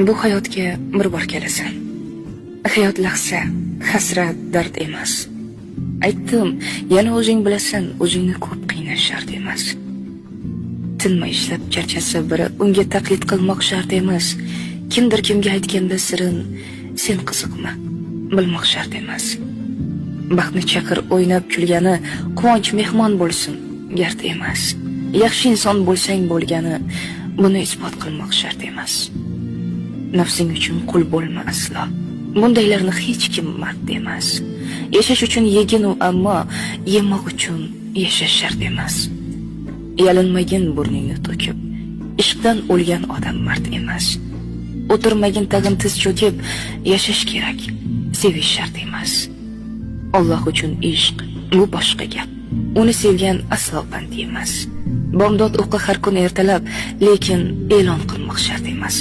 Bu hayotga bir bor kelasan. Hayot lahza, hasrat, dard emas. Aytdim, yana o'zing bilasan, o'zingni ko'p qiynash shart emas. Tinmay ishlab charchasa biri, unga taqlid qilmoq shart emas. Kimdir kimga aytganda sirin, sen qiziqma, bilmoq shart emas. Baxtni chaqir o'ynab kulgani, quvonch mehmon bo'lsin, gard emas. Yaxshi inson bo'lsang bo'lgani, buni isbot qilmoq shart emas. Nafsing uchun qul bo'lma aslo. Bundaylarni hech kim mard emas. Yashash uchun yegin u, ammo yemoq uchun yashash shart emas. Yalinmagin burningni to'kib, ishqdan o'lgan odam mard emas. O'tirmagin tag'in tiz cho'kib, yashash kerak, sevish shart emas. Alloh uchun ishq bu boshqa gap. Uni sevgan aslo band emas. Bomdod o'qi har kun ertalab, lekin e'lon qilmoq shart emas.